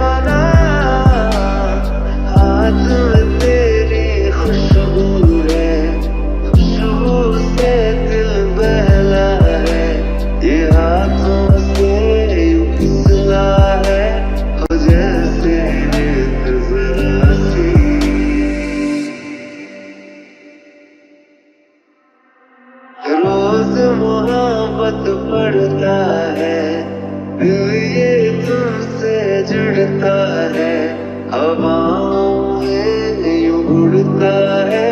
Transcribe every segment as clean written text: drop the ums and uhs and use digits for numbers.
जाना, हाथ में तेरी खुशबू है, खुशबू से दिल बहला है, ये हाथों से यूं फिसला है, हो जैसे रेत जरा सी। रोज मोहब्बत पड़ता है, दिल ये तुमसे जुड़ता है, हवाओं में यूं उड़ता है,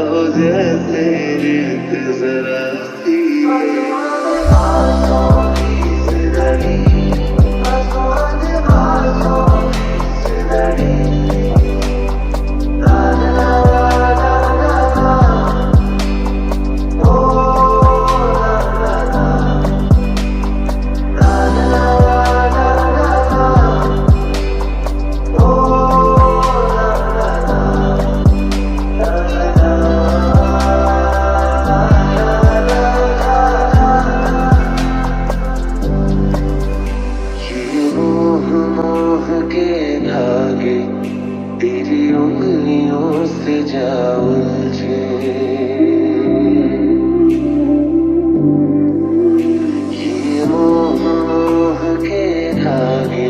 हो जैसे रेत जरा सी। आसों की सिदड़ी, आसों की सिदड़ी, तेरी उंगलियों से जा उलझे, ये मोह मोह के धागे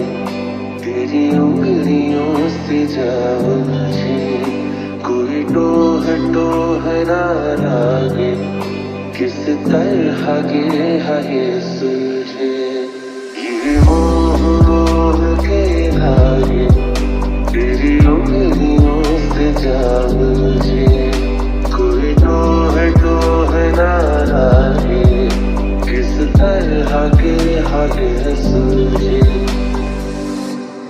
तेरी उंगलियों से जा उलझे, कोई टोह टोह ना लागे, किस तरह के है सुलझे, ये मोह मोह के धागे तेरी उंगलियों से जा उलझे, कोई टोह टोह ना लागे, किस तरह के है सुलझे।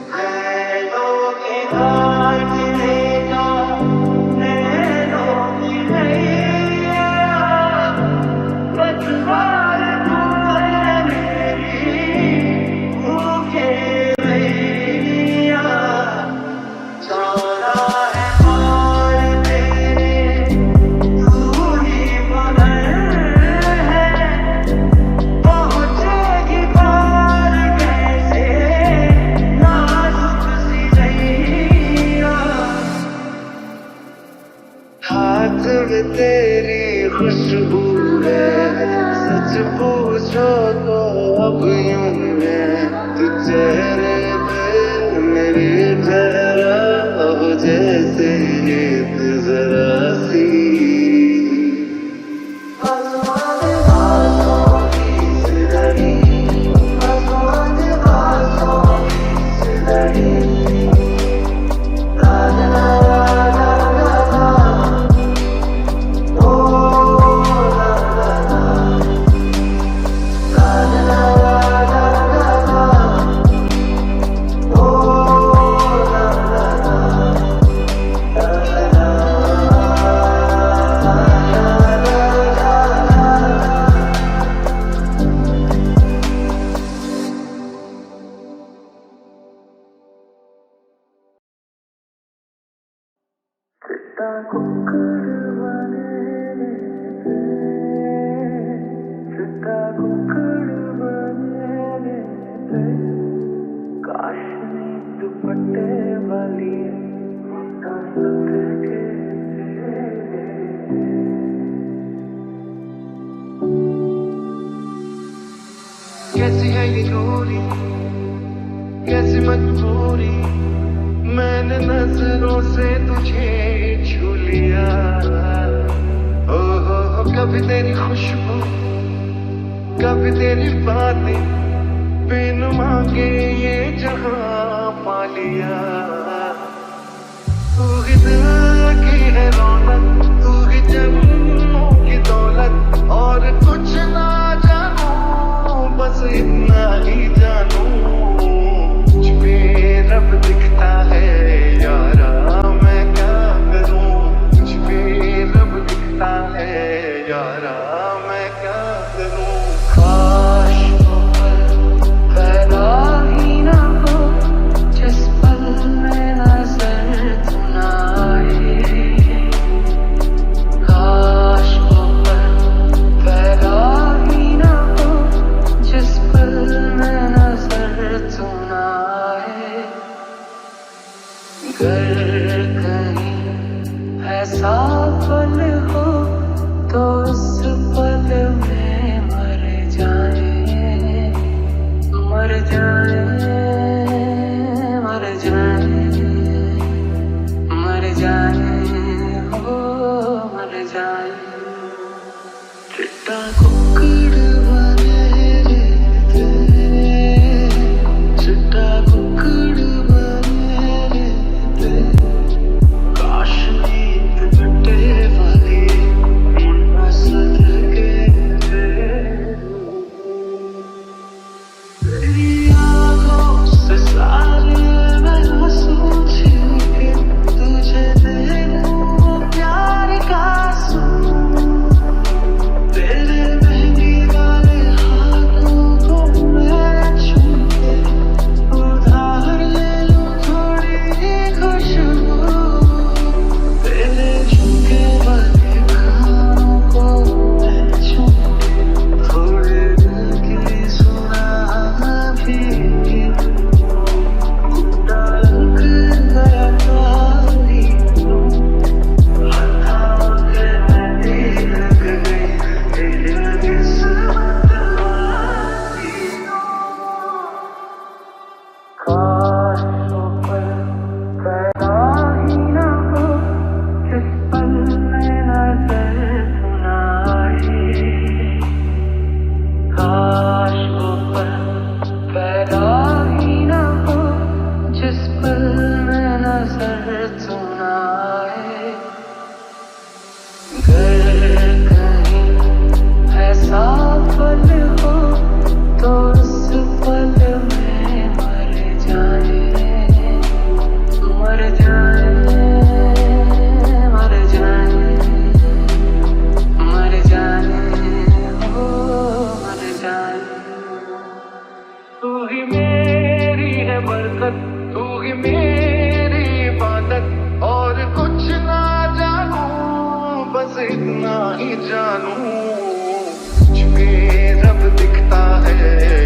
नैनों की घाट लेना, नैनों की नैया, पतवार तू है मेरी, भूखे मैया, जाना है पार तेरे, तू ही मगर है, पहुँचेगी पार कैसे, नाजुक सी नैया। हाथ में तेरी खुशबू है, सच पूछो तो अब यूं है, तू चेहरे पे मेरे ठहरा, हो जैसे रेत जरा सी। आसों की सिदड़ी, आसों की सिदड़ी, काशनी दुपट्टे वाली कैसी है ये दूरी, कैसी मजबूरी, मैंने नजरों से तुझे छू लिया, हो कभी तेरी खुशबू, कभी तेरी बातें, बिन मांगे ये जहां पा लिया, तू ही दिल की है रौनक, तू ही जन्मों की दौलत, और कुछ ना जानूं, बस इतना ही जानूं, तुझ पे रब दिखता है यारा, मैं क्या करूं, तुझ पे रब दिखता है यारा, मैं क्या करूं। काश वो पल पैदा ही ना हो, जिस पल में नजर तू ना आए, काश वो पल पैदा ही ना हो, जिस पल अगर कहीं ऐसा पल हो तो उस पल में मर जाए, मर जाए, मर जाए, मर जाए, हो मर जाए। चिट्टा कुक्कड़ बने रहते, चिट्टा कुक्कड़ बने रहते, काश नींद कटे वाली मुन्ना सदके थे। तेरी आँखों से सारे मैं आंसू छीके तुझे दे दूँ प्यार का सूं। तेरे मेहंदी वाले हाथों को मैं छूं के उधार ले लूं थोड़ी खुशबू। तेरे झुके वाले कानों को मैं छूं के थोड़े दिल की सुना भी डालक गया काली लूं। हथाओं के मेहंदी लग गई तेरी किस्मत वाली लूं। काश वो पल पैदा ही न हो जिस पल में नजर सुनाई। काश वो पल पैदा ही न हो जिस पल में नजर सुनाए। अगर कहीं ऐसा पल हो तो उस पल में मर जाए, मर जाए, मर जाए, मर जाए, हो मर जाए। तू ही मेरी है बरकत, तू ही मेरी इबादत, और कुछ ना जानूं बस इतना ही जानूं। मुझ में रब दिखता है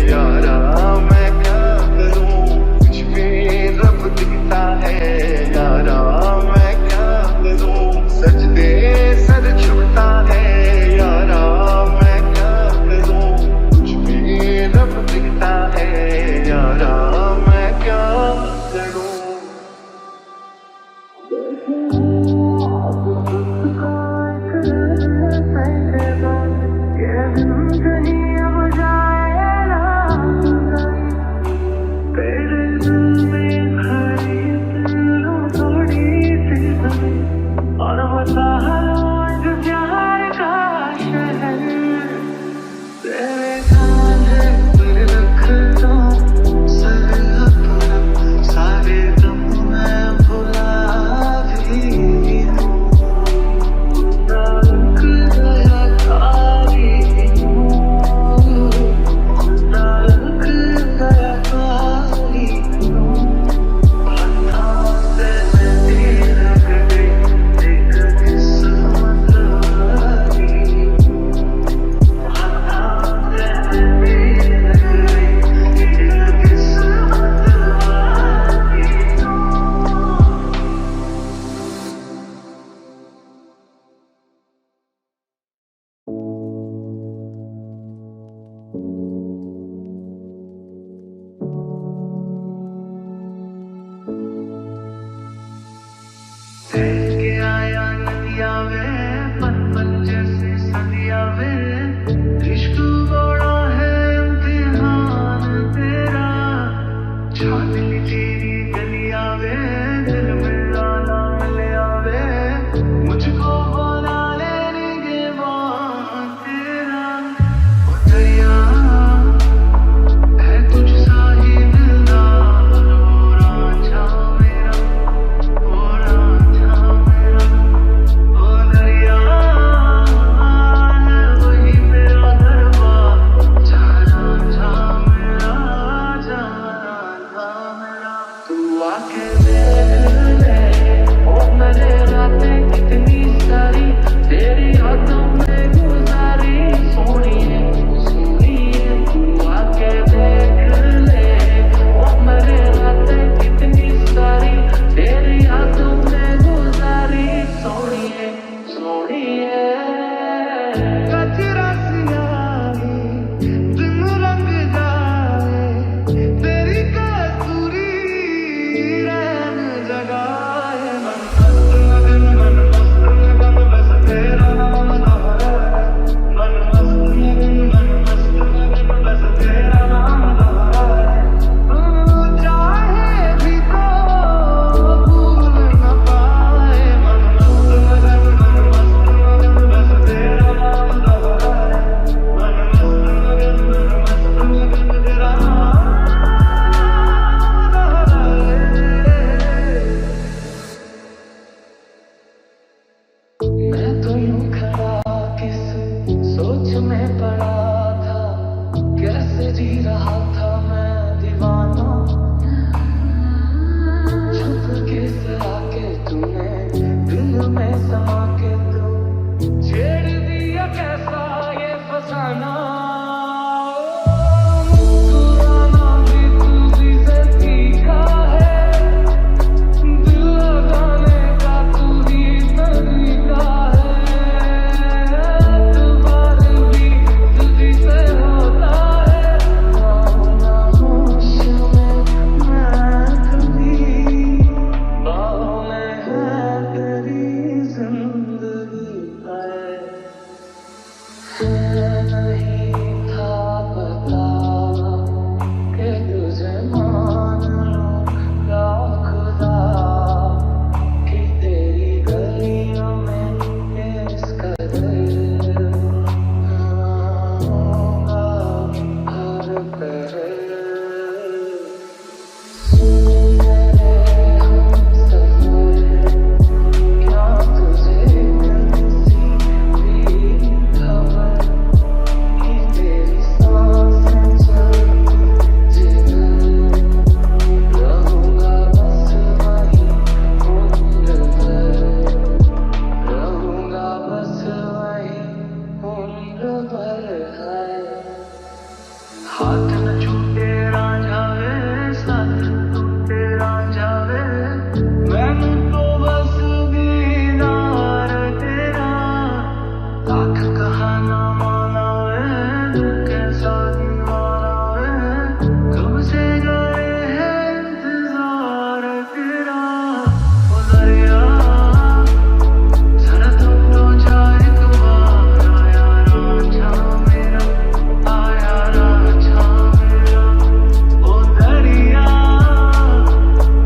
यारा मैं क्या करूं। मुझ में रब दिखता है यारा मैं क्या करूं। सजदे सर झुकता है यारा मैं क्या करूं। मुझ में रब दिखता है यारा मैं क्या करूं। के आया नदिया वे पल पल जैसे सदिया वे। इश्क बड़ा है इम्तिहान तेरा, छान ली तेरी गलिया वे। दिल में आना मिले आवे, मुझको बना ले निगहबान तेरा। ओ दरिया है तुझ सा ही दिलदार, ओ रांझा मेरा, ओ रांझा मेरा। ओ दरिया है वही मेरा दरबार, जा रांझा मेरा, जा रांझा मेरा। तू आके देख ले ओ मेरे रातें कितनी सारी तेरी यादों में गुजारी। सोनिए सोनिए तू आके देख ले ओ मेरे रातें कितनी सारी तेरी बचाना मुस्कुराना भी तुझी से सीखा है दिल लगाने का तू ही तरीका है एतबार भी तुझी से होता है खामोश में मैं कभी बाहों में है तेरी जिंदगी नहीं था पता कि तुझे मान लूंगा खुदा कि तेरी गलियों में इस कदर आऊंगा हर पहर मेरे हमसफर क्या तुझे किसी भी खबर कि तेरी सांसें चलती जिधर रहूंगा बस वहीं उम्र भर रहूंगा बस वहीं उम्र भर है हाथ न छूटे रांझा वे साथ टूटे रांझा वे मैनू तो बस दीदार तेरा लाख कहाना माना वे कैसा दीवाना वे कब से गए हैं इंतजार तेरा ओ दरिया जरा थम तो जा एक बार आया रांझा मेरा आया रांझा मेरा ओ दरिया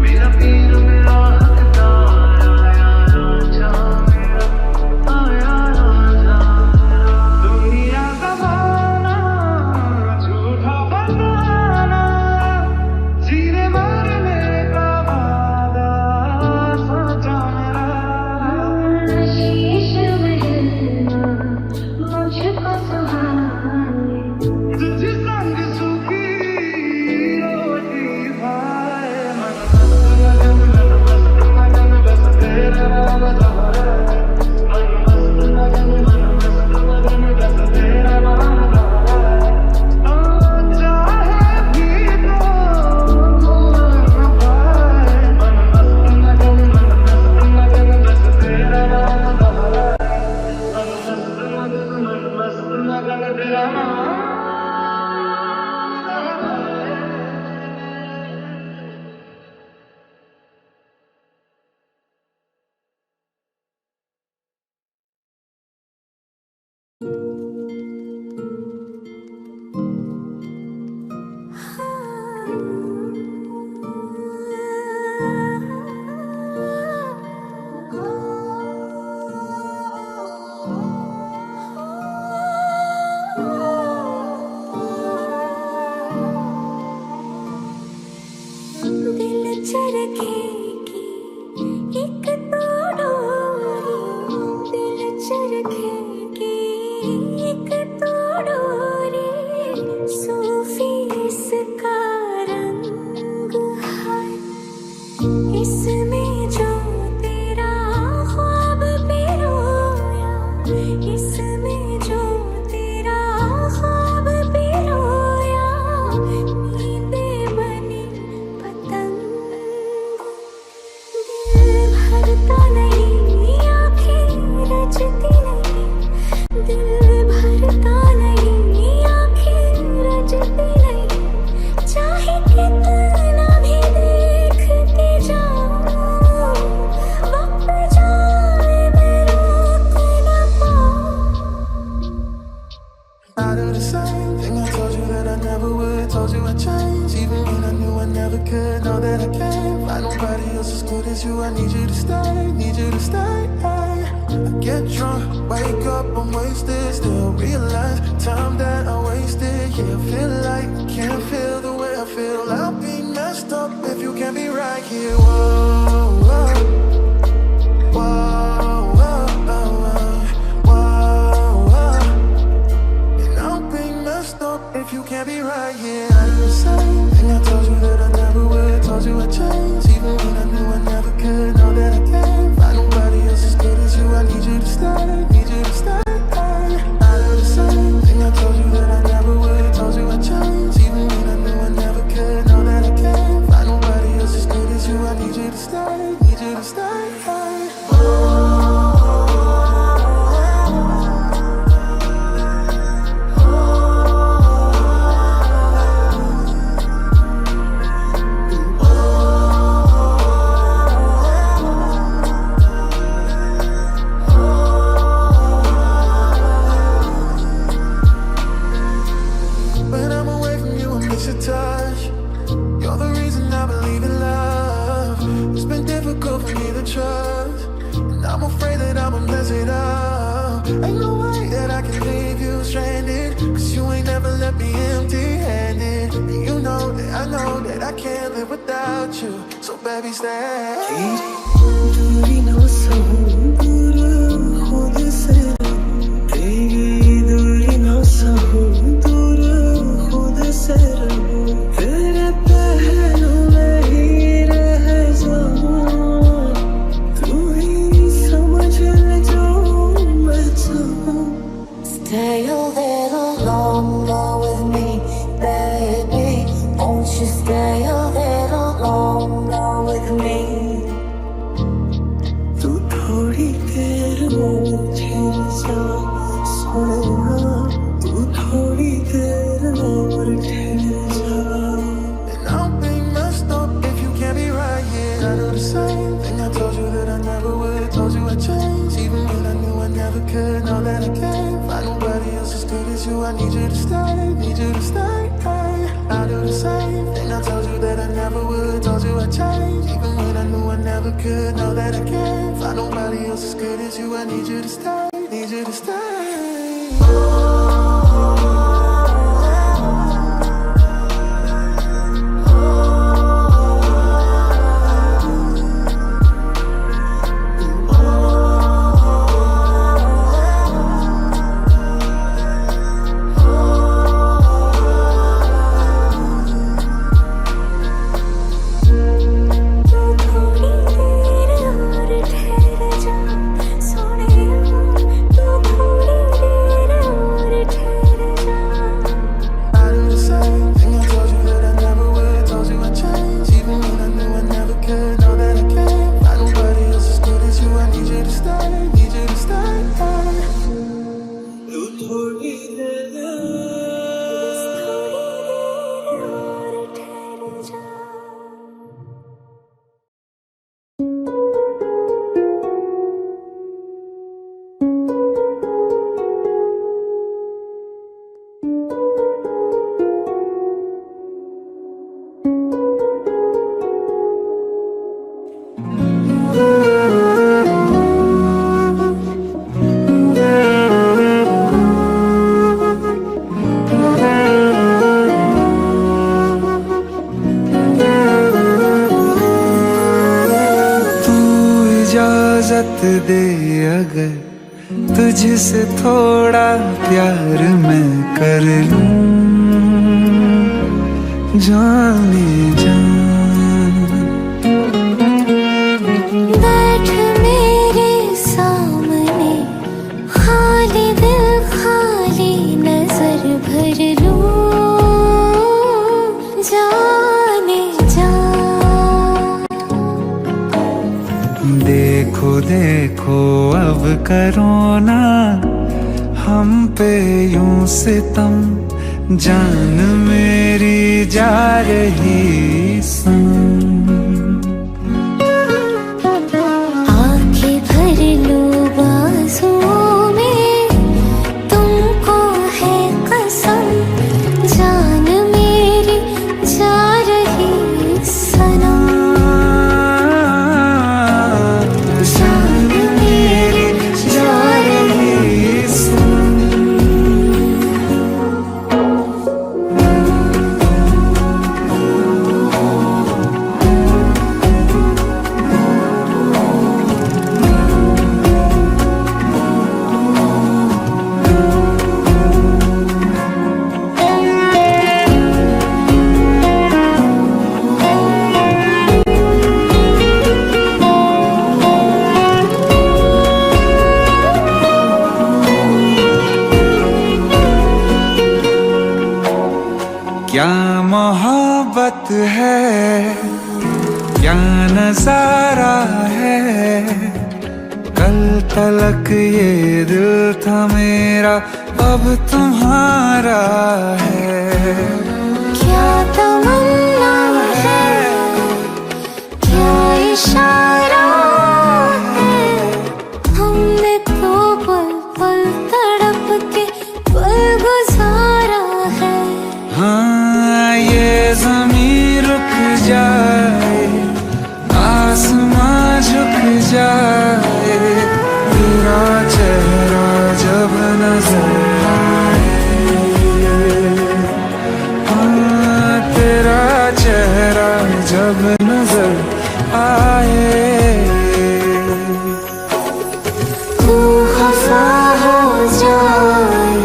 मेरा पीर मेरा हकदार आया रांझा मेरा आया रांझा मेरा दुनिया जमाना झूठा बताना जीने मरने का वादा सच्चा मेरा शीश महलना मुझको सुहाए तुझे संग सुखी रोटी खाए मन मस्त मगन बस तेरा नाम दोहराए मन मस्त मगन बस तेरा नाम दोहराए चाहे भी तो भूल न पाए मन मस्त मगन बस तेरा नाम दोहराए मन मस्त मगन तेरा नाम दिल चरखे की एक तो डोरी दिल चरखे की एक तो डोरी सूफी इसका रंग है इसमें जो तेरा ख्वाब पिरोया इसमें जो तेरा ख्वाब पिरोया नींदे बनी पतंग दिल भरता नहीं आँखें रचती नहीं दिल भरता नहीं आँखें रचती नहीं चाहे कितना भी देखती जाऊं वक्त जाए मैं रोक न पाऊं I do the same thing I told you that I never would. Told you I'd change, even when I knew I never could. Know that I can't find nobody else as good as you. I need you to stay, need you to stay. I get drunk, wake up, I'm wasted. Still realize time that I wasted. Yeah, I feel like I can't feel the way I feel. I'll be messed up if you can't be right here. Whoa, whoa, whoa, whoa, whoa, whoa, whoa. And I'll be messed up if you can't be right here. I do the same thing I told you that I never would. Told you I'd change, even when I knew I never could. Know that I can't find nobody else as good as you. I need you to stay, need you to stay. I do the same thing I told to stay, need you to stay. When I'm away from you, I miss your touch. You're the reason I believe in love. It's been difficult for me to trust, and I'm afraid that I'ma mess it up. Ain't no way that I can leave you stranded, cause you ain't never left me empty-handed. And you know that I know that I can't live without you, so baby stay. दूरी ना सहूं दूर खुद से, तेरी दूरी ना सहूं दूर खुद से रहूं, तेरे पहलू में ही रह जाऊं, तू ही समझ ले जो मैं चाहूं. Stay a little longer with me, baby. Won't you stay a little longer with me? तू थोड़ी देर मुझे जा सुनेगा, तू थोड़ी देर और ठहर जा. And I'm being messed up if you can't be right, yeah. I do the same thing I told you that I never would. Told you I'd change, even when I knew I never could. Know that I can't find nobody else as good as you. I need you to stay, need you to stay. I do the same thing I told you that I never would. Told you I'd change, even when I knew I never could. Know that I can't find nobody else as good as you. I need you to stay, need you to stay. तू थोड़ी देर और ठहर जा सोनिया, तू थोड़ी देर और ठहर जा. I do the same thing I told you that I never would. Told you I'd change, even when I knew I never could. Know that I can't find nobody else as good as you. I need you to stay, need you to stay. तू थोड़ी देर बस थोड़ी देर और ठहर जा. तू इजाजत दे अगर तुझसे थोड़ा प्यार मैं कर लूं, जाने जा. बैठ मेरे सामने, खाली दिल खाली नजर भर लूं, जाने जा. देखो देखो अब करो ना हम पे यूं सितम, जान मेरी जा रही संग. आंखें भर लो बाजुओं में, तुमको है कसम, जान मेरी जा रही सनम. जान मेरी जा रही सनम. क्या मोहब्बत है, क्या नजारा है। कल तलक ये दिल था मेरा, अब तुम्हारा है। क्या तमन्ना है, क्या इशारा है, हमने तो पल पल तड़प के पल गुजारा है। हाँ ये ज़मीं रुक जाए, आसमां झुक जाए, तेरा चेहरा जब नजर आए। हाँ तेरा चेहरा जब नजर आए। तू खफा हो जाए,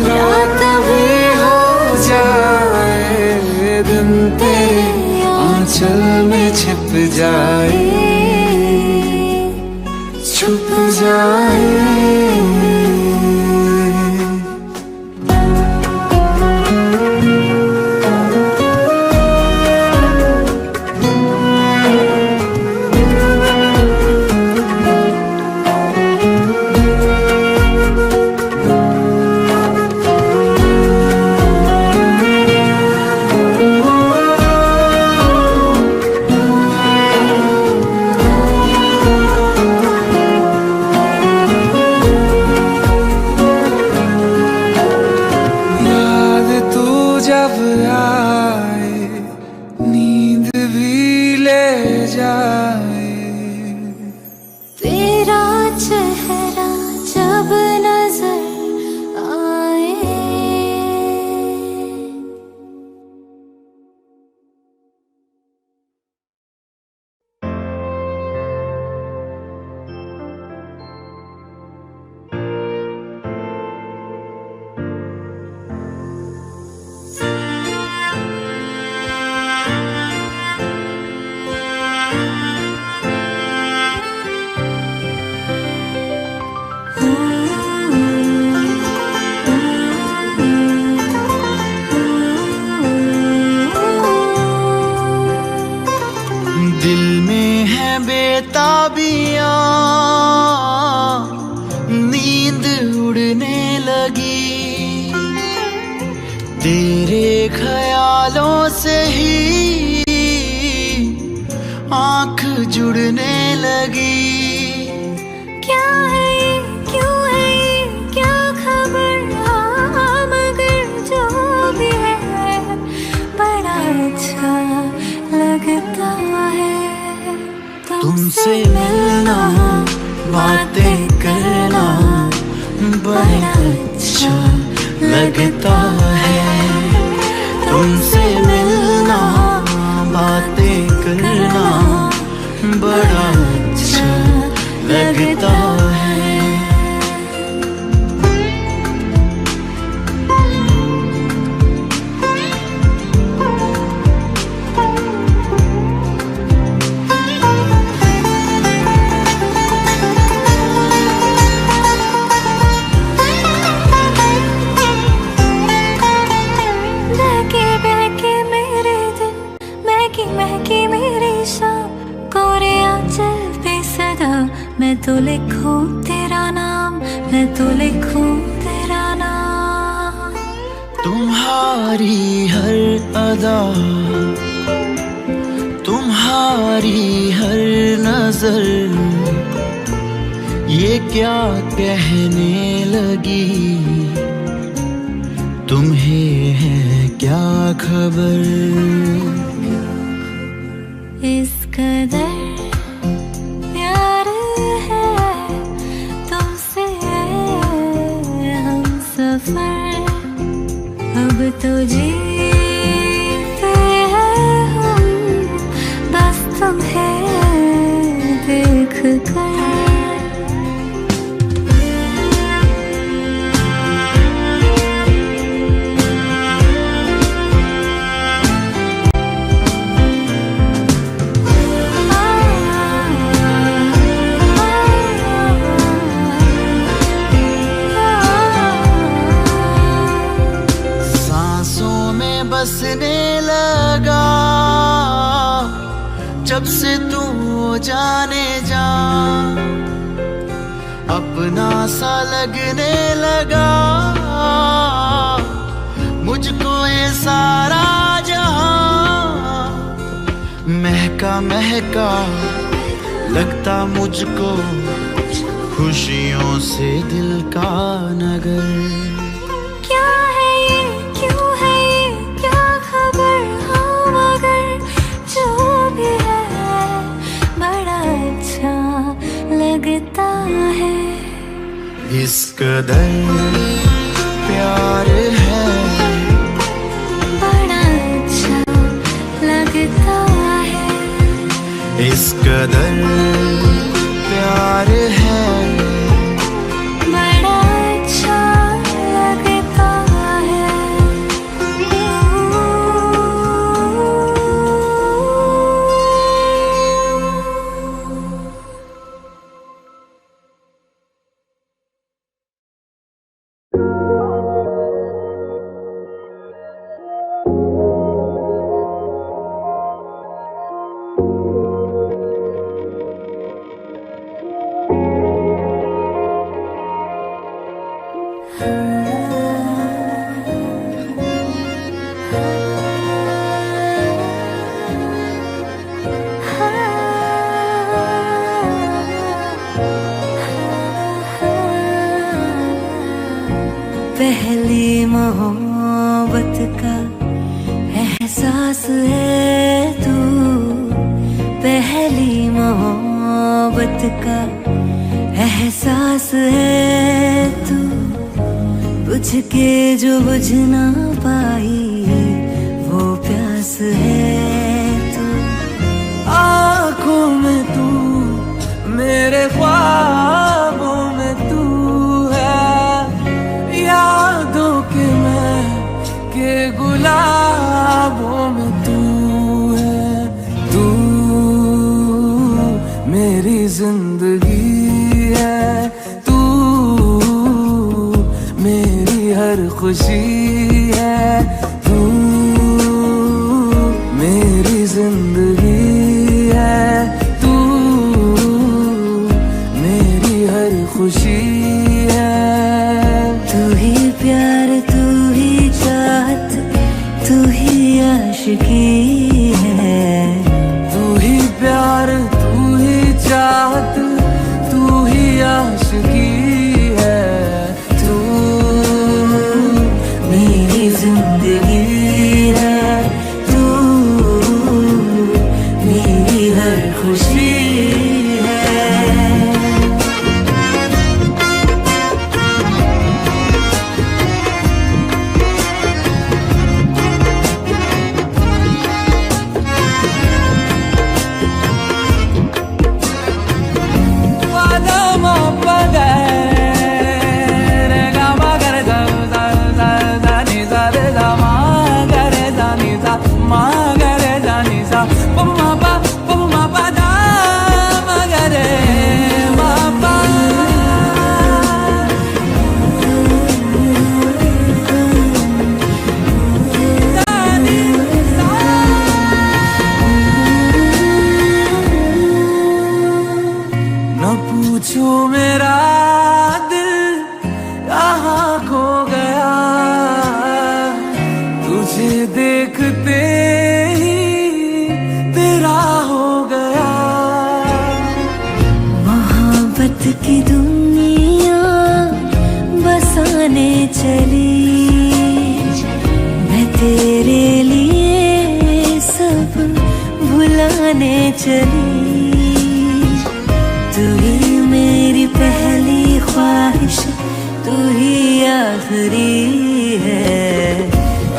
रात भी हो जाए, दिन तेरे आंचल में छिप जाए, छुप जाए। जब आए नींद भी ले जाए, तेरा चेहरा जब नजर आए। दिल में है बेताबियां, नींद उड़ने लगी, तेरे ख्यालों से ही आंख जुड़ने लगी। क्या है ये, क्यों है ये, क्या खबर, हाँ मगर जो भी है बड़ा अच्छा लगता है। तुमसे मिलना, बातें करना बड़ा अच्छा लगता है। तुमसे मिलना, बातें करना बड़ा अच्छा लगता है। मैं तो लिखूं तेरा नाम, मैं तो लिखूं तेरा नाम। तुम्हारी हर अदा, तुम्हारी हर नजर, ये क्या कहने लगी, तुम्हें है क्या खबर। इस कदर अब तो जीते हैं हम बस तुम्हें देख कर। बसने लगा जब जाने जा, अपना सा लगने लगा मुझको ये सारा जहां। महका महका लगता मुझको खुशियों से दिल का नगर। क्या है ये, क्यों है ये, क्या खबर, हाँ मगर जो भी है बड़ा अच्छा लगता है। इस कदर प्यार है, बड़ा अच्छा लगता है। इस कदर प्यार है, बड़ा अच्छा लगता है। पहली मोहब्बत का एहसास है तू, पहली मोहब्बत का एहसास है तू। बुझ के जो बुझ ना पाई वो प्यास है तू। आँखों में तू, मेरे ख्वाबों में तू है, यादों के मैं के गुलाबों में तू है। तू मेरी जिंदगी है, तू मेरी हर खुशी है। तू मेरी जिंदगी है, तू मेरी हर खुशी है। तू ही प्यार, तू ही चाहत, तू ही आशिकी है। तू ही प्यार, तू ही चाहत, तू ही आशिकी है। तू मेरी जिंदगी है, तू मेरी हर खुशी है। न पूछो मेरा दिल कहाँ खो गया, तुझे देखते ही तेरा हो गया। मोहब्बत की दुनिया बसाने चली, मैं तेरे लिए सब भुलाने चली। तू ही मेरी पहली ख्वाहिश, तू ही आखिरी है।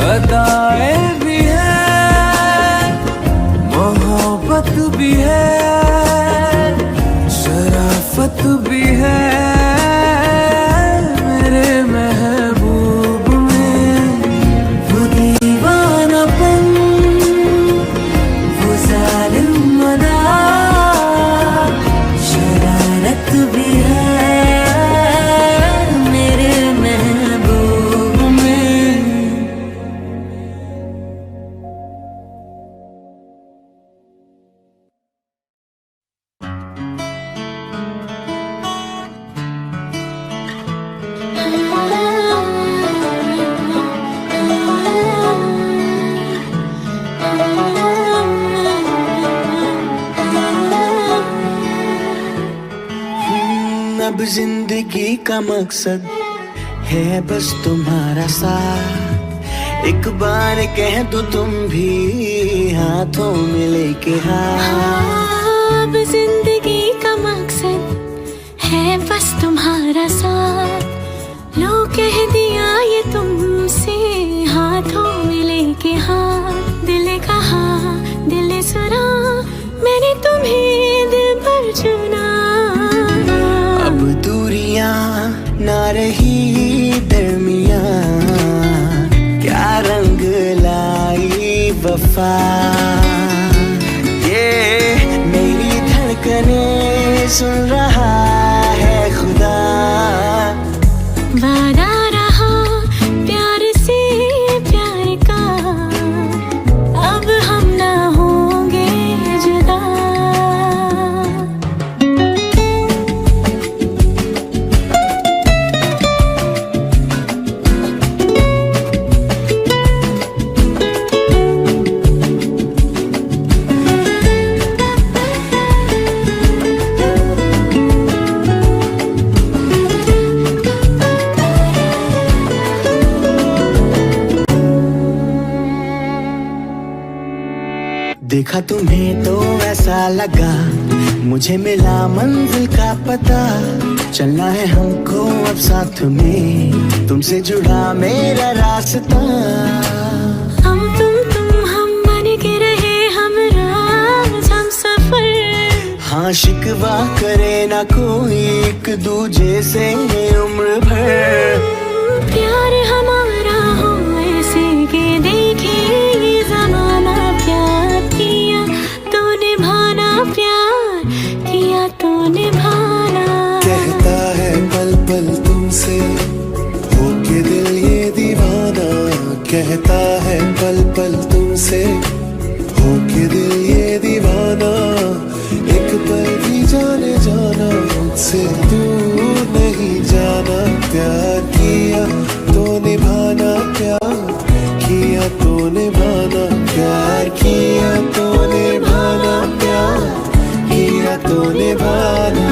अदाएं भी है, मोहब्बत भी है, शराफत भी है। अब जिंदगी का मकसद है बस तुम्हारा साथ। एक बार कह दो तुम भी हाथों में लेके हाथ। अब जिंदगी का मकसद है बस तुम्हारा साथ। लो कह दिया ये तुमसे हाथों में लेके हाथ। दिल कहा दिल सुना मैंने तुम्हें दिल पर चुना। अब दूरियां ना रही दरमियां, क्या रंग लाई वफा। ये मेरी धड़कनें सुन रहा है खुदा। वादा रहा प्यार से प्यार का, अब हम ना होंगे जुदा। देखा तुम्हें तो ऐसा लगा मुझे मिला मंजिल का पता। चलना है हमको अब साथ में, तुमसे जुड़ा मेरा रास्ता। हम बन के रहे हम राज हम सफर। हाँ शिकवा करे ना कोई एक दूजे से उम्र भर। प्यार हमारा हो ऐसे के देखे ये जमाना। प्यार किया तो निभाना, प्यार किया तो निभाना। कहता है पल पल तुमसे होके दिल ये दीवाना। कहता है पल पल तुमसे होके दिल ये दीवाना। एक पल भी जाने जाना मुझसे दूर नहीं जाना। प्यार किया तो निभाना, प्यार किया तो निभाना। प्यार किया तो निभाना, प्यार किया तो निभाना।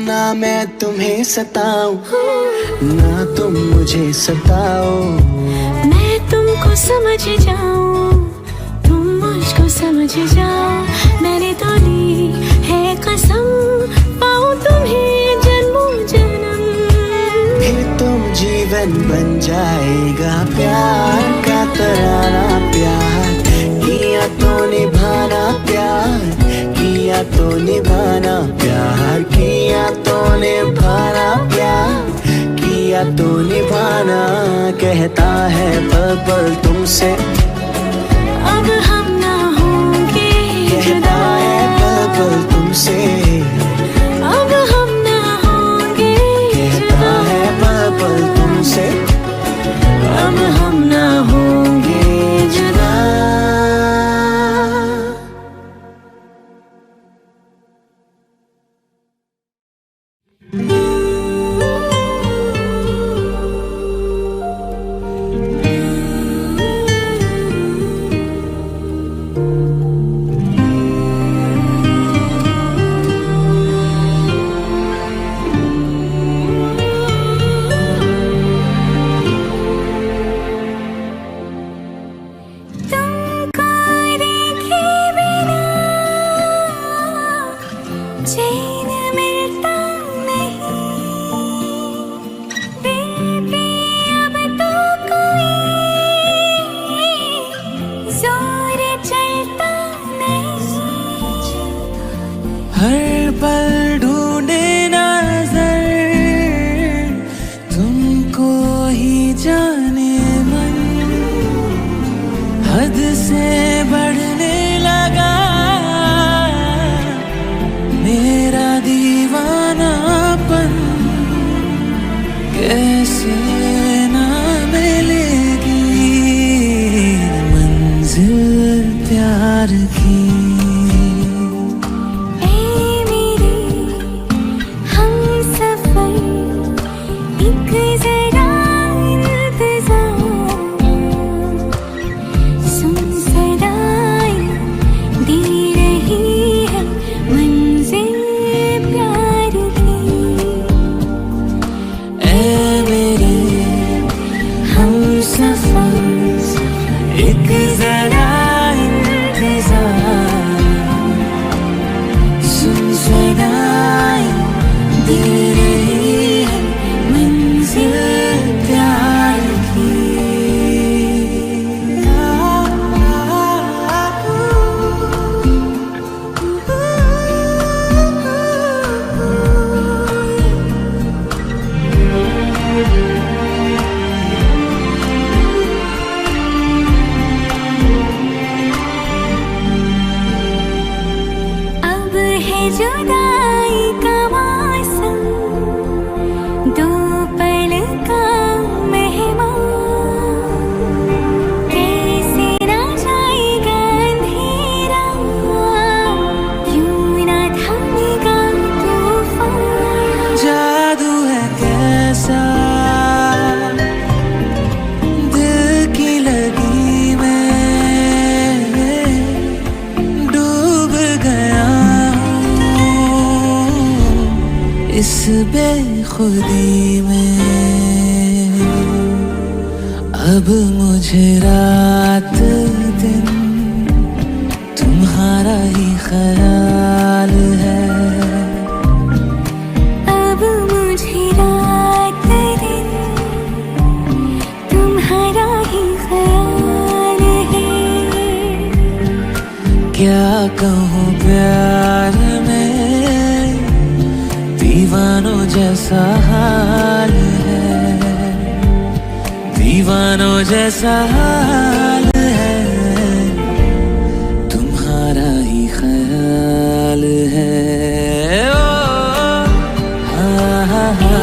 ना मैं तुम्हें सताऊं ना तुम मुझे सताओ। मैं तुमको समझ जाऊं तुम मुझको समझ जाओ। मैंने तो ली है कसम पाऊं तुम्हें जन्मों जन्म। फिर तुम जीवन बन जाएगा प्यार का तराना। प्यार किया तो निभाना, प्यार किया तो निभाना। प्यार किया तो निभाना, प्यार किया तो निभाना। कहता है पल पल तुमसे अब हम ना होंगे कहता है पल पल तुमसे अब हम ना होंगे कहता है पल पल तुमसे अब हम ना होंगे जुदा। अभी जरा इंतजार, सुन सदाएं दे रही है मंजिल प्यार की। अब है जुदाई का मौसम, दो पल का मेहमान, कैसे ना जाएगा अंधेरा, यूं ना थमेगा तूफान। जादू है कैसा दिल की लगी में, डूब गया हूँ इस बेखुदी में। अब मुझे रात दिन तुम्हारा ही ख्याल है। अब मुझे रात दिन तुम्हारा ही ख्याल है। क्या कहूँ प्यार में दीवानों जैसा हाल है, दीवानों जैसा हाल है, तुम्हारा ही ख्याल है। ओ, हा, हा, हा,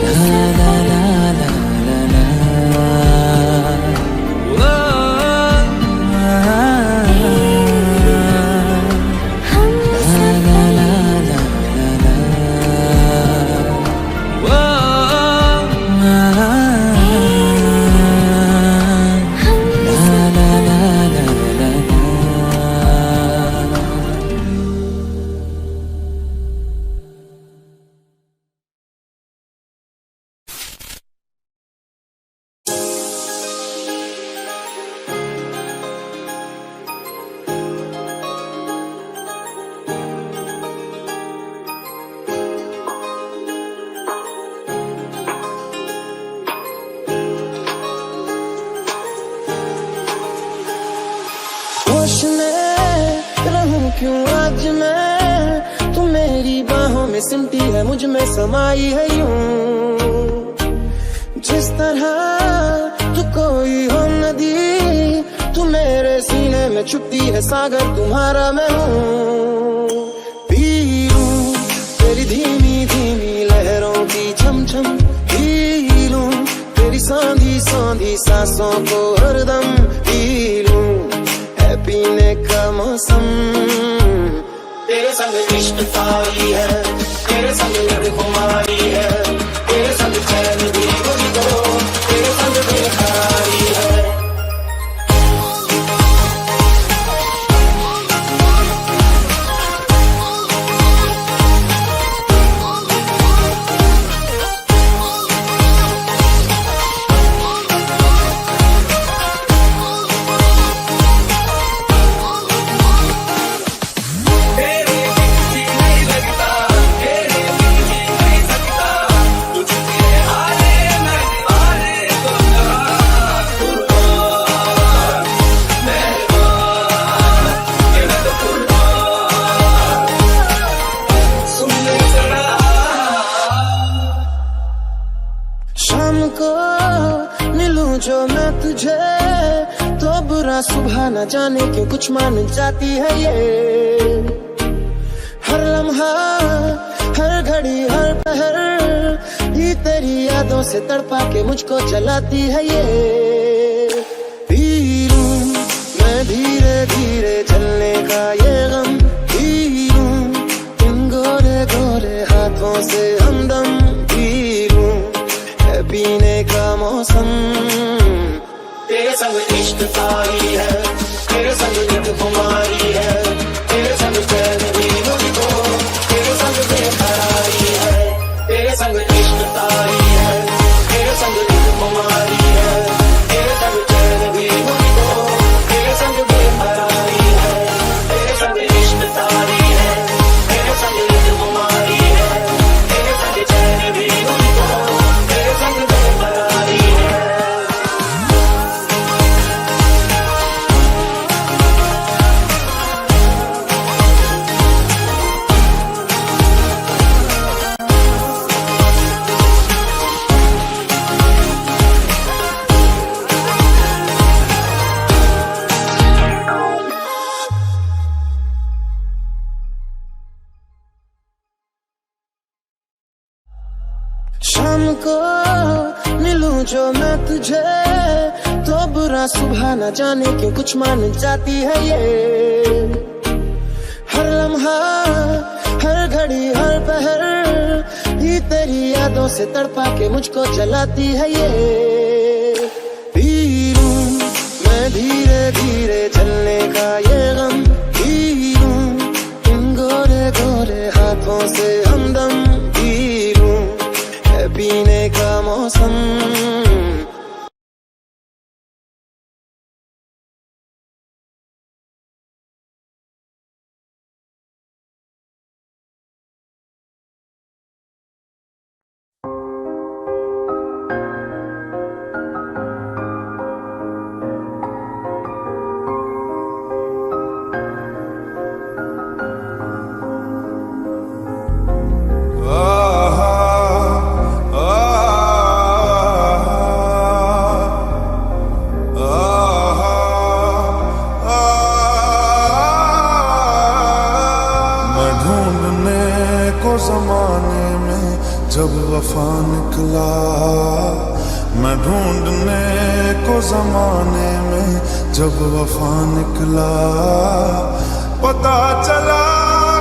ला, ला, ला, ला, ला, ला। ओ, हा, हा, हम ला, ला, ला, ला, ला, ला। ओ, हा, हा, ला, ला, ला, ला, ला, ला। होश में रहूं क्यों आज मैं, तू मेरी बाहों में सिमटी है, मुझ में समाई है यूं। जिस तरह तू कोई हो नदी, तू मेरे सीने में छुपती है सागर, तुम्हारा मैं हूँ। पी लूं तेरी धीमी धीमी लहरों की छम छम, पी लूं तेरी सांधी सांधी सांसों को हरदम, पी लूं है पीने का मौसम। तेरे संग इश्क तारी है, तेरे संग लड़ खुमारी है, तेरे संग चैन भी मुझको, तेरे संग बेकरारी है। शाम को मिलूं जो मैं तुझे, तो बुरा सुबह न जाने क्यों कुछ मान जाती है ये। हर लम्हा हर घड़ी हर पहर, ये तेरी यादों से तड़पा के मुझको जलाती है ये। पी लूं मैं धीरे धीरे जलने का ये गम, पी लूं इन गोरे गोरे हाथों से हमदम, पी लूं है पीने का मौसम। तेरे संग इश्क तारी है, तेरे संग नित कुमारी है, तेरे संग चैन भी मुझको, तेरे संग बेकरारी है। तेरे संग इश्क तारी है, तेरे संग नित कुमारी है, तेरे संग शाम को मिलूं जो मैं तुझे, तो बुरा सुबह न जाने क्यों कुछ मान जाती है ये। हर लम्हा, हर घड़ी, हर पहर, ये तेरी यादों से तड़पा के मुझको जलाती है ये। पी लूं मैं धीरे धीरे जलने का ये गम, पी लूं इन गोरे गोरे हाथों से हमदम, पी लूं है पीने का मौसम। जमाने में जब वफा निकला, मैं ढूंढने को जमाने में जब वफा निकला, पता चला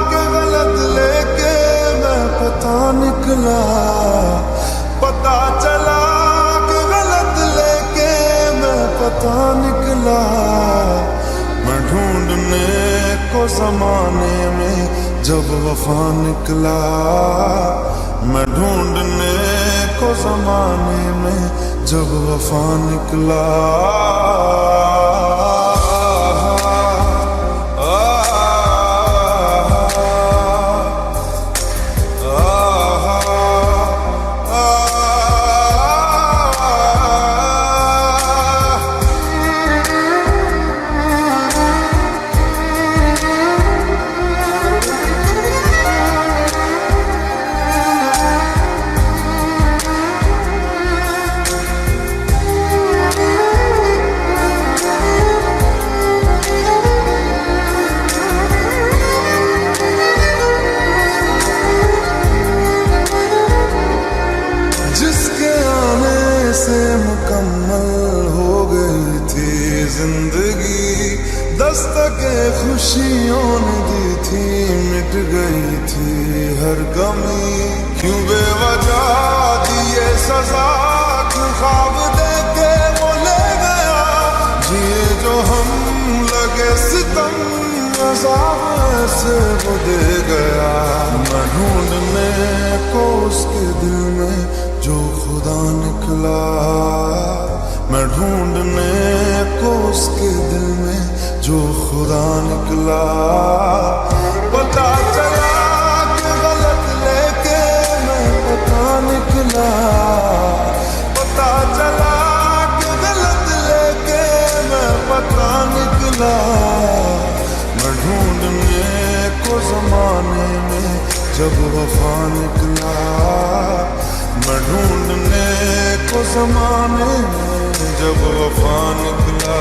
कि गलत लेके मैं पता निकला, पता चला कि गलत लेके मैं पता निकला। मैं ढूंढने को जमाने में जब वफा निकला, मैं ढूंढने को जमाने में जब वफा निकला। मुकम्मल हो गई थी जिंदगी, दस्तके खुशियों ने दी थी, मिट गई थी हर कमी। क्यों बेवजह दिए सजा, क्यों ख्वाब देके वो ले गया, जिए जो हम लगे सितम, अज़ाब ऐसे वो दे गया। मैं ढूंढने को उसके दिल में जो खुदा निकला, मैं ढूंढने को उसके दिल में जो खुदा निकला, पता चला कि गलत लेके मैं पता निकला, पता चला कि गलत लेके मैं पता निकला। मैं ढूंढने को जमाने में जब वफा निकला, मैं ढूंढने को जमाने में जब वफा निकला।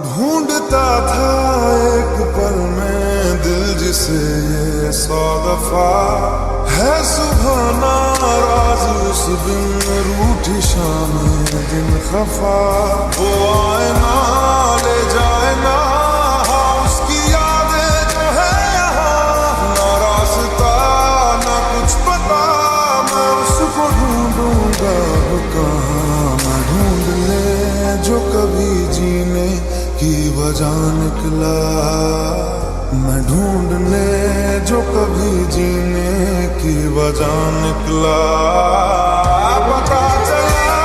ढूंढता था एक पल में दिल जिसे ये 100 दफा, है सुबह नाराज उस दिन, रूठी शाम दिन खफा। वो आए ना ले जाए ना उसकी यादें जो है यहाँ, ना रास्ता ना कुछ पता, मैं उसको ढूंढूंगा कहाँ। मैं ढूंढ ले जो कभी जीने की वजह निकला, मैं ढूंढने जो कभी जीने की वजह निकला, पता चला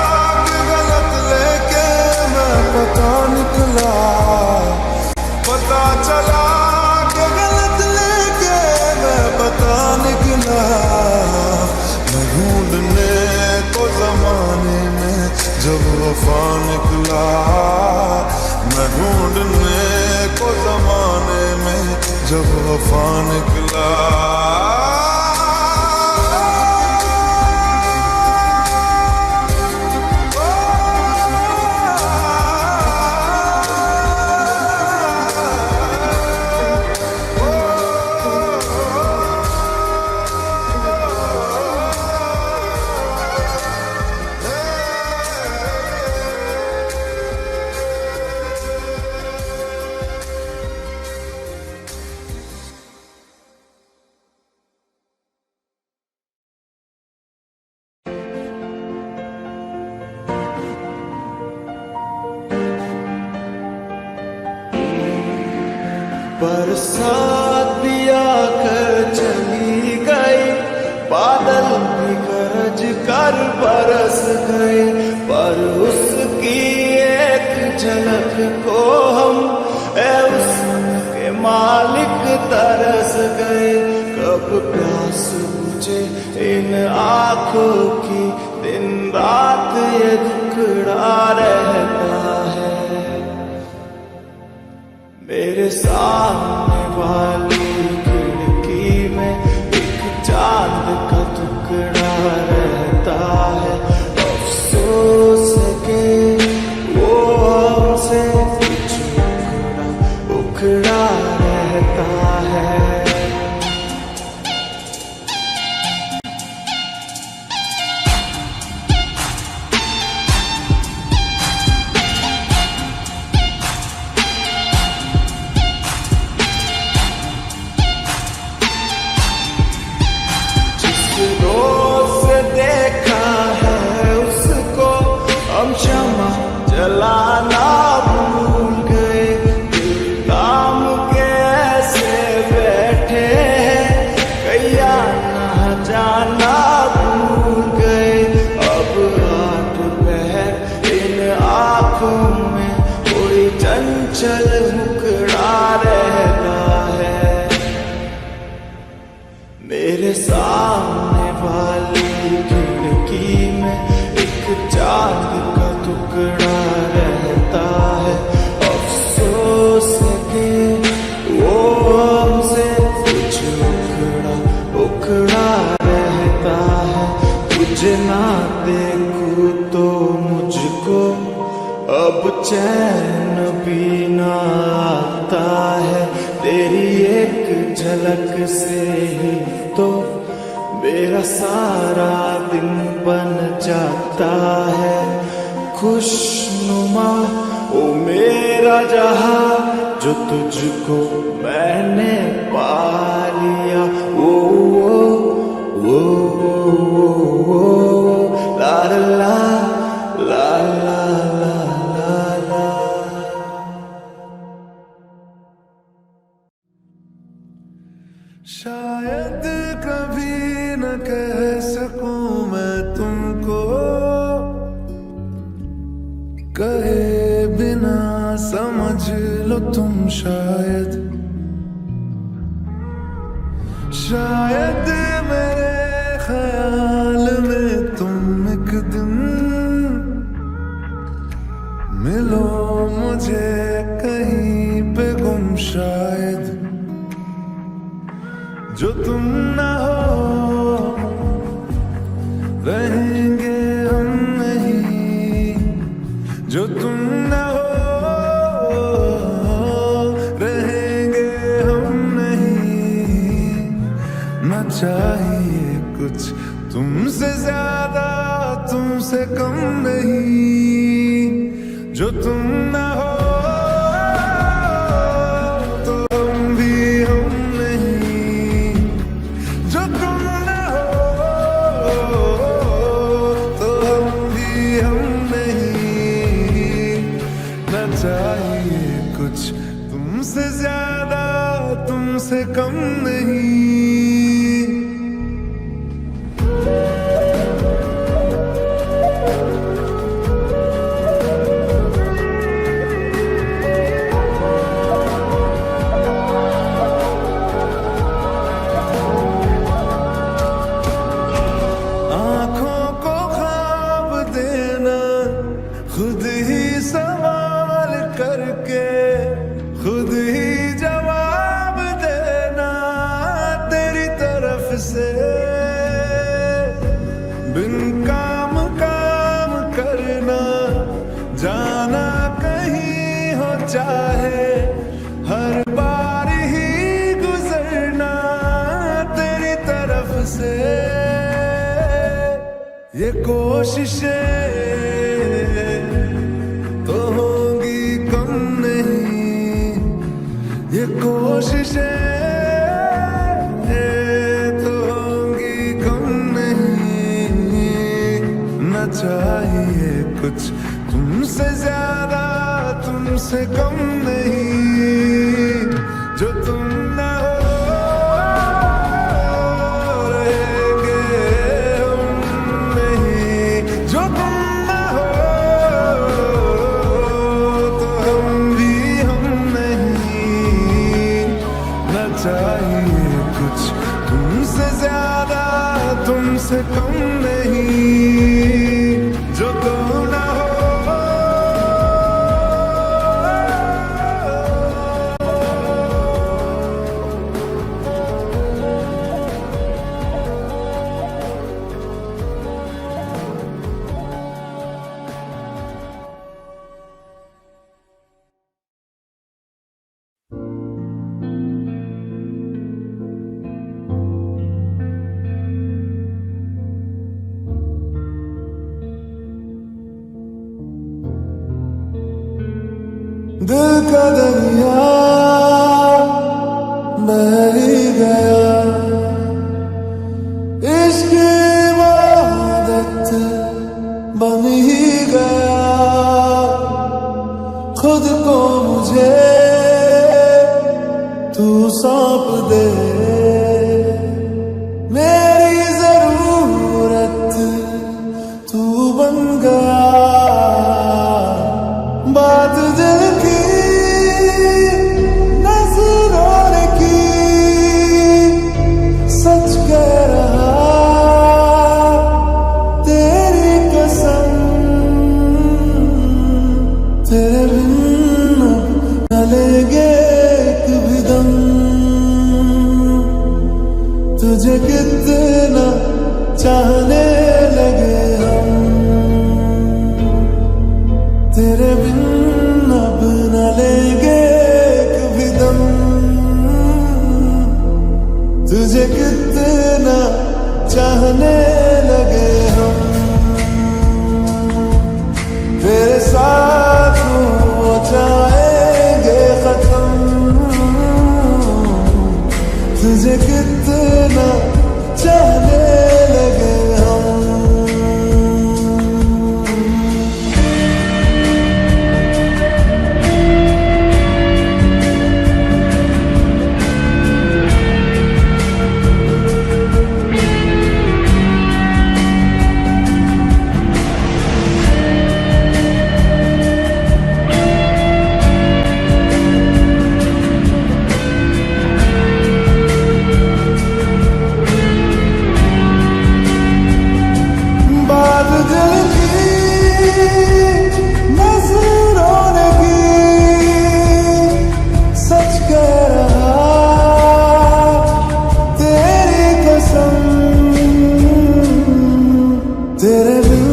कि गलत लेके मैं पता निकला, पता चला कि गलत लेके मैं पता निकला। मैं ढूंढने को जमाने में जब वफा निकला, मैं ढूंढने को जमाने में जब वफा निकला। बरसात भी आकर चली गई, बादल भी गरज कर बरस गए, पर उसकी एक झलक को हम उसके मालिक तरस गए। कब प्यास बुझे इन आँखों की, दिन रात ये दुखड़ा रहता है। मेरे सामने वाली खिड़की में एक चांद का टुकड़ा रहता है। अफसोस है कि वो हमसे कुछ उखड़ा रहता है। जलाना भूल गए, दिल काम के ऐसे बैठे हैं, कैया ना जाना भूल गए। अब रात पहर इन आँखों में कोई चंचल मुखड़ा रहता है। मेरे सामने वाली खिड़की में एक चांद का टुकड़ा रहता है। अफसोस है कि वो हमसे कुछ उखड़ा रहता है। तुझे ना देखूं तो मुझको अब चैन भी ना आता है। तेरी एक झलक से ही तो मेरा सारा दिन बन जाता है। खुशनुमा ओ मेरा जहां, जो तुझको मैंने पा लिया। ओ ओ ओ ला ला ला ला ला ला। शायद कभी न कह सकूं मैं तुमको, कहे बिना समझ लो तुम। शायद मेरे ख्याल में तुम एक दिन मिलो मुझे कहीं पे गुम। शायद जो तुम ना हो रहेंगे हम नहीं, जो तुम ना हो रहेंगे हम नहीं। न चाहिए कुछ तुमसे ज्यादा, तुमसे कम नहीं। जो तुम ना हो तुमसे ज्यादा, तुमसे कम नहीं। आँखों को ख्वाब देना, खुद ही सवाल करके खुद ही जवाब दे ये कोशिशें तो होंगी कम नहीं, ये कोशिशें तो होंगी कम नहीं। न चाहिए कुछ तुमसे ज्यादा, तुमसे कम नहीं। जो तुम ना हो रहेंगे हम नहीं, जो तुम ना हो तो हम भी हम नहीं। न चाहिए कुछ तुमसे ज्यादा, तुमसे कम नहीं। जो तुम ना हो दिल का दरिया बह ही गया, इश्क इबादत बन ही गया। खुद को मुझे तू सौंप दे, मेरी जरूरत तू बन गया। बात दिल की नजरों की सच कह रहा, तेरी कसम तेरे बिन न लेंगे एक भी दम। तुझे कितना चाहने लगे हम, तेरे बिन अब न लेंगे एक भी दम। तुझे कितना चाहने लगे हम, तेरे साथ हो जाएंगे खत्म। तुझे कितना चाहने लगे हम। तेरे बिन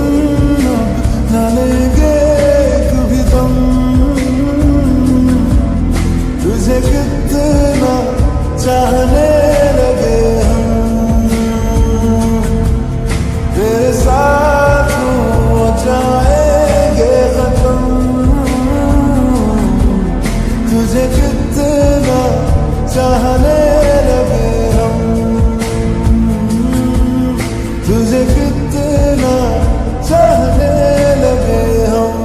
न लेंगे एक भी दम। तुझे कितना चाहने लगे हम, तेरे साथ हो जाएंगे खत्म। तुझे कितना चाहने लगे हम, तुझे कितना चाहने लगे हम।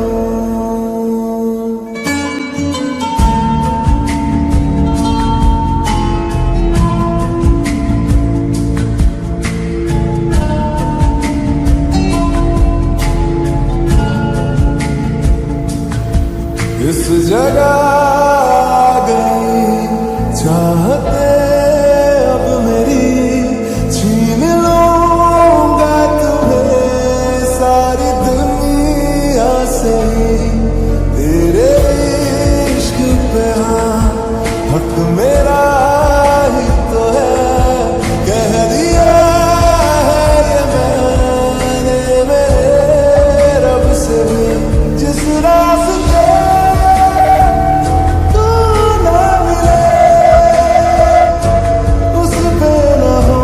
इस जगह आ गई चाहते अब मेरी, छीन लूंगा तुम्हें सारी दुनिया से। तेरे इश्क पे हाँ हक मेरा ही तो है, कह दिया है ये मैंने मेरे रब से भी। जिस रास्ते तू ना मिले उस पे न हो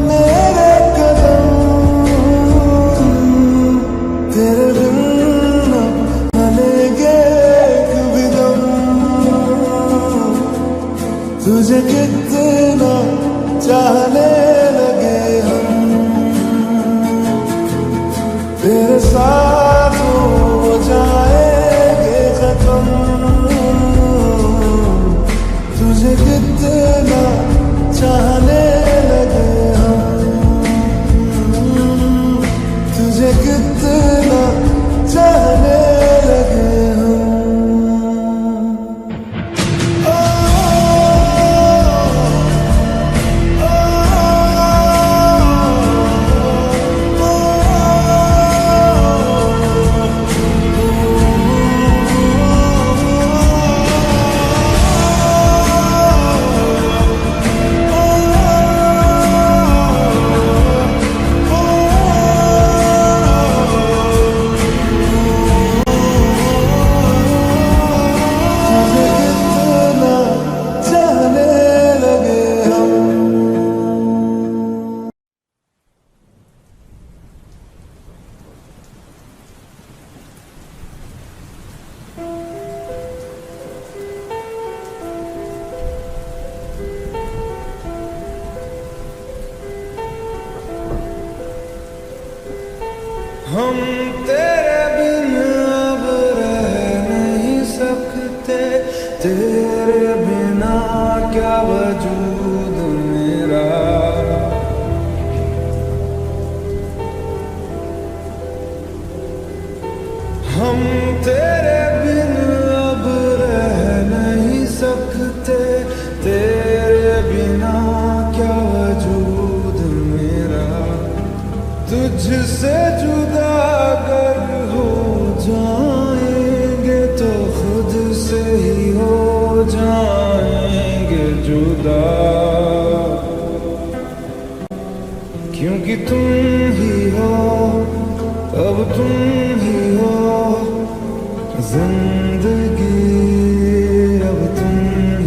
मेरे कदम। तुझे कितना चाहने लगे हम, तेरे साथ हो जाएंगे खत्म। तुझे कितना चाहने लगे हम, तुझे कितना चाहने लगे हम। हम तेरे बिन अब रह नहीं सकते, तेरे बिना क्या वजूद मेरा। हम तेरे बिन अब रह नहीं सकते, तेरे बिना क्या वजूद मेरा। तुझसे जुदा अगर हो जाएंगे तो खुद से ही हो जाएंगे जुदा, क्योंकि तुम ही हो, अब तुम ही हो जिंदगी, अब तुम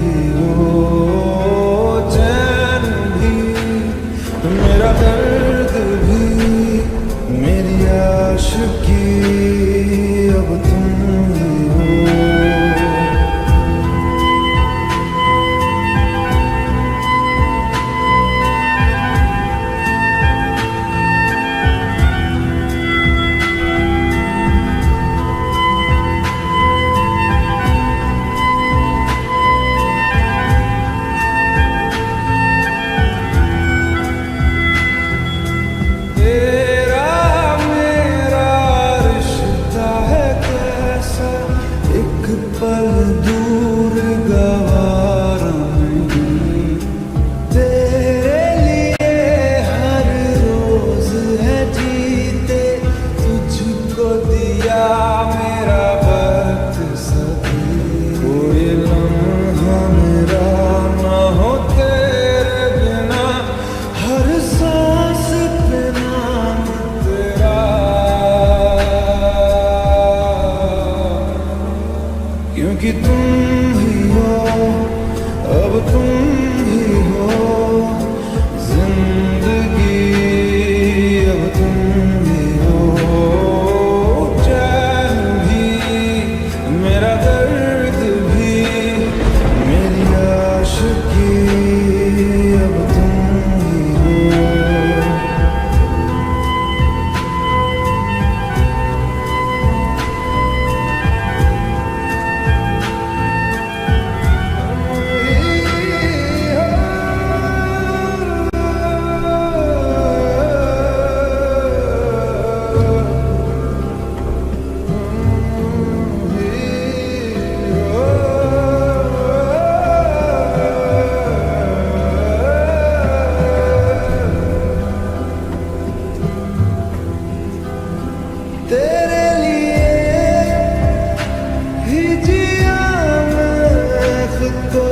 ही हो चैन भी, मेरा दर्द भी, मेरी आशिकी, अब तुम ही हो। पल दूर गवारा नहीं, तेरे लिए हर रोज है जीते, तुझको दिया मेरा वक्त सभी। कोई लम्हा मेरा ना हो तेरे बिना, हर सांस पे नाम तेरा, क्योंकि तुम ही हो, अब तुम ही हो जिंदगी, अब तुम ही हो चैन भी, मेरा दर्द भी, मेरी आशिकी, अब तुम ही हो। तेरे लिए ही जिया मैं खुद को